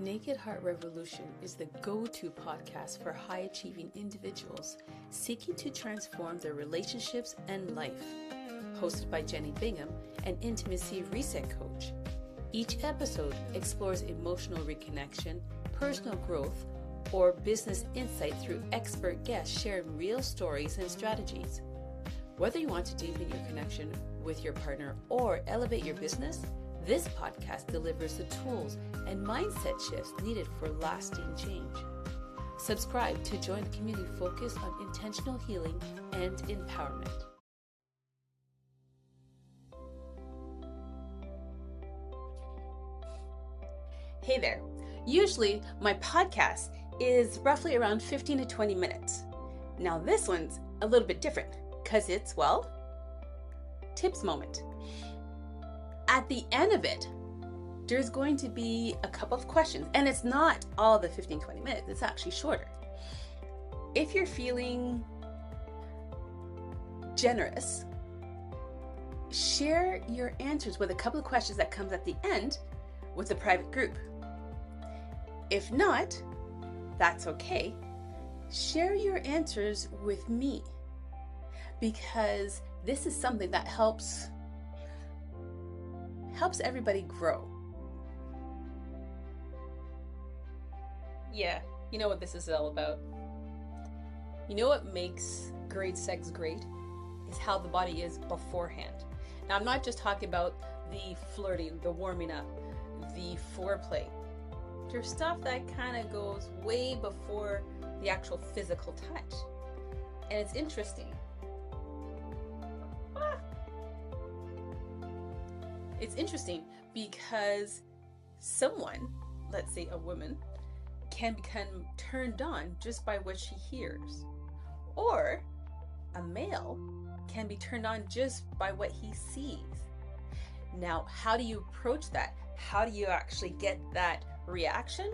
Naked Heart Revolution is the go-to podcast for high-achieving individuals seeking to transform their relationships and life. Hosted by Jenny Bingham, an intimacy reset coach. Each episode explores emotional reconnection, personal growth, or business insight through expert guests sharing real stories and strategies. Whether you want to deepen your connection with your partner or elevate your business, this podcast delivers the tools and mindset shifts needed for lasting change. Subscribe to join the community focused on intentional healing and empowerment. Hey there. Usually my podcast is roughly around 15 to 20 minutes. Now this one's a little bit different because it's, well, tips moment. At the end of it, there's going to be a couple of questions, and it's not all the 15-20 minutes, it's actually shorter. If you're feeling generous, share your answers with a couple of questions that comes at the end with a private group. If not, that's okay. Share your answers with me, because this is something that helps everybody grow. Yeah, you know what this is all about. You know what makes great sex great is how the body is beforehand. Now, I'm not just talking about the flirting, the warming up, the foreplay. There's stuff that kind of goes way before the actual physical touch. And it's interesting. It's interesting because someone, let's say a woman, can become turned on just by what she hears. Or a male can be turned on just by what he sees. Now, how do you approach that? How do you actually get that reaction?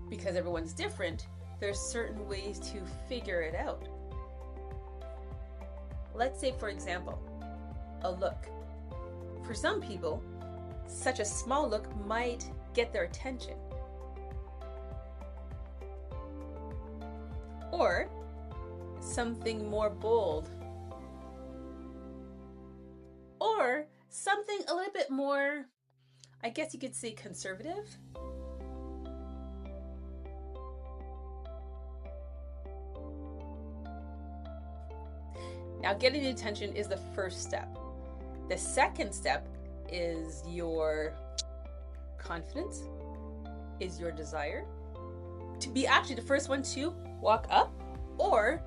Because everyone's different, there's certain ways to figure it out. Let's say, for example, a look. For some people, such a small look might get their attention. Or something more bold. Or something a little bit more, I guess you could say, conservative. Now, getting the attention is the first step. The second step is your confidence, is your desire to be actually the first one to walk up, or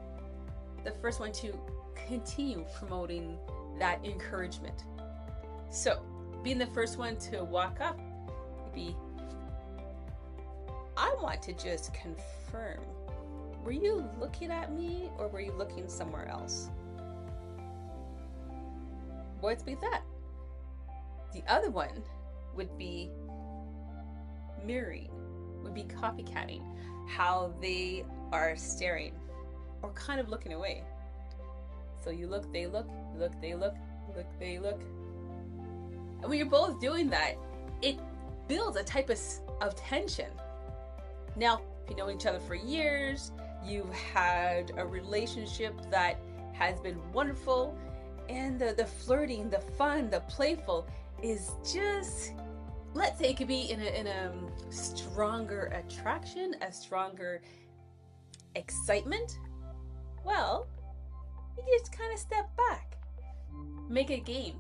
the first one to continue promoting that encouragement. So, being the first one to walk up would be, I want to just confirm, were you looking at me or were you looking somewhere else? What's be that? The other one would be mirroring, would be copycatting how they are staring or kind of looking away. So you look, they look, look, they look, look, they look. And when you're both doing that, it builds a type of tension. Now, if you know each other for years, you've had a relationship that has been wonderful, and the flirting, the fun, the playful is just, let's say it could be in a stronger attraction, a stronger excitement. Well, you just kind of step back, make a game.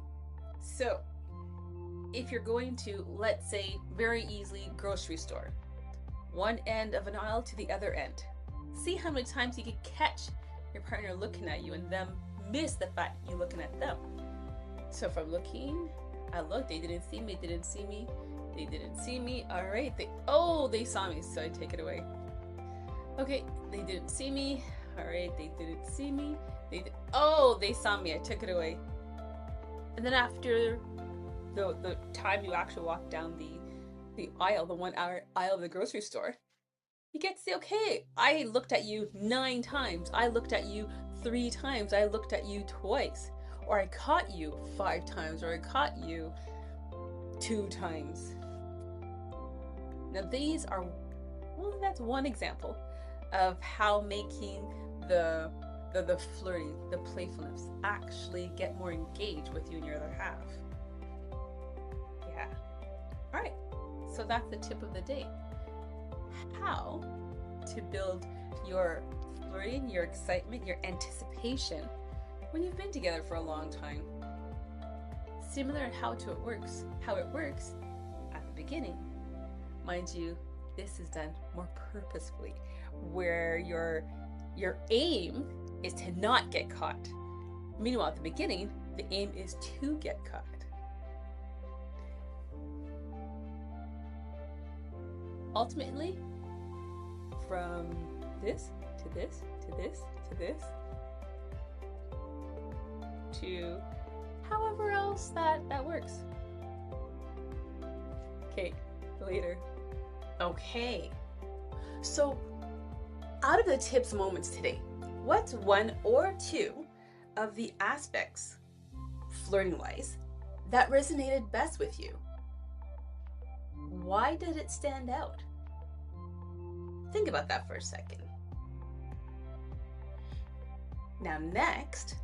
So if you're going to, let's say, very easily grocery store, one end of an aisle to the other end, see how many times you can catch your partner looking at you and them miss the fact you're looking at them. So if I'm looking, I look, they didn't see me, they didn't see me, they didn't see me. All right, they saw me, so I take it away. Okay, they didn't see me. All right, they didn't see me. They saw me, I took it away. And then after the time you actually walk down the aisle, the 1 hour aisle of the grocery store, you get to say, okay, I looked at you 9 times. I looked at you 3 times. I looked at you twice. Or I caught you 5 times. Or I caught you 2 times. Now these are, well, that's one example of how making the flirting, the playfulness actually get more engaged with you and your other half. Yeah. All right. So that's the tip of the day. How to build your flirting, your excitement, your anticipation when you've been together for a long time. Similar in how it works at the beginning. Mind you, this is done more purposefully, where your aim is to not get caught. Meanwhile, at the beginning, the aim is to get caught. Ultimately, from this to this to this to this to however else that works. Okay, later. Okay, so out of the tips moments today, what's one or two of the aspects, flirting wise, that resonated best with you? Why did it stand out? Think about that for a second. Now next,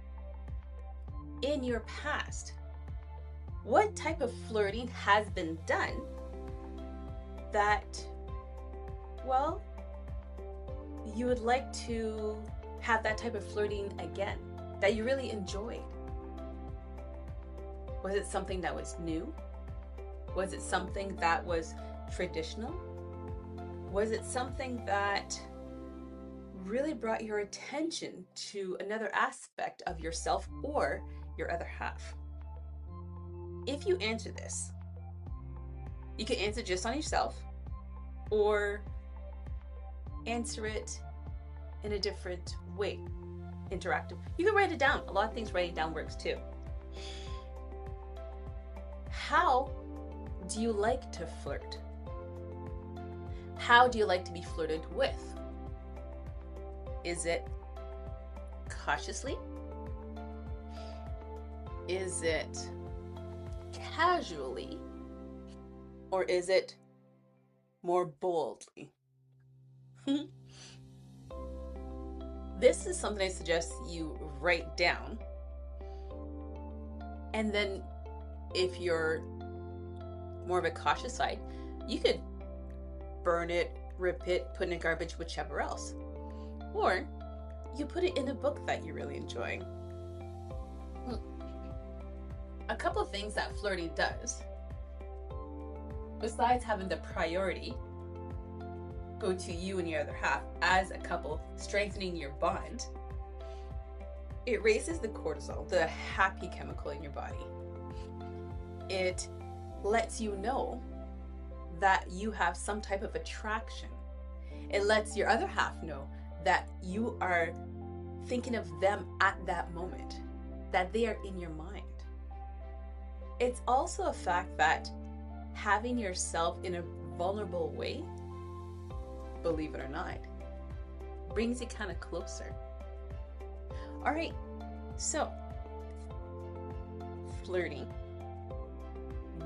in your past, what type of flirting has been done that, well, you would like to have that type of flirting again, that you really enjoyed? Was it something that was new? Was it something that was traditional? Was it something that really brought your attention to another aspect of yourself or your other half? If you answer this, you can answer just on yourself or answer it in a different way, interactive. You can write it down. A lot of things writing down works too. How do you like to flirt? How do you like to be flirted with? Is it cautiously? Is it casually? Or is it more boldly? This is something I suggest you write down. And then if you're more of a cautious side, you could burn it, rip it, put it in garbage, whichever else. Or you put it in a book that you're really enjoying. A couple of things that flirting does, besides having the priority go to you and your other half as a couple, strengthening your bond, it raises the cortisol, the happy chemical in your body. It lets you know that you have some type of attraction. It lets your other half know that you are thinking of them at that moment, that they are in your mind. It's also a fact that having yourself in a vulnerable way, believe it or not, brings you kind of closer. All right, so flirting.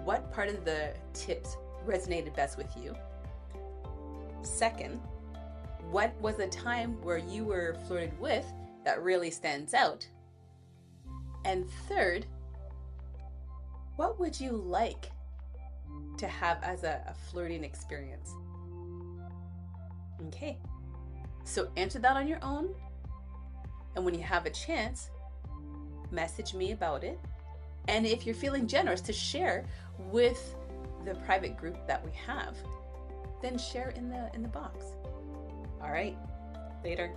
What part of the tips resonated best with you? Second, what was a time where you were flirted with that really stands out? And third, what would you like to have as a flirting experience? Okay, so answer that on your own. And when you have a chance, message me about it. And if you're feeling generous to share with the private group that we have, then share in the box. All right, later.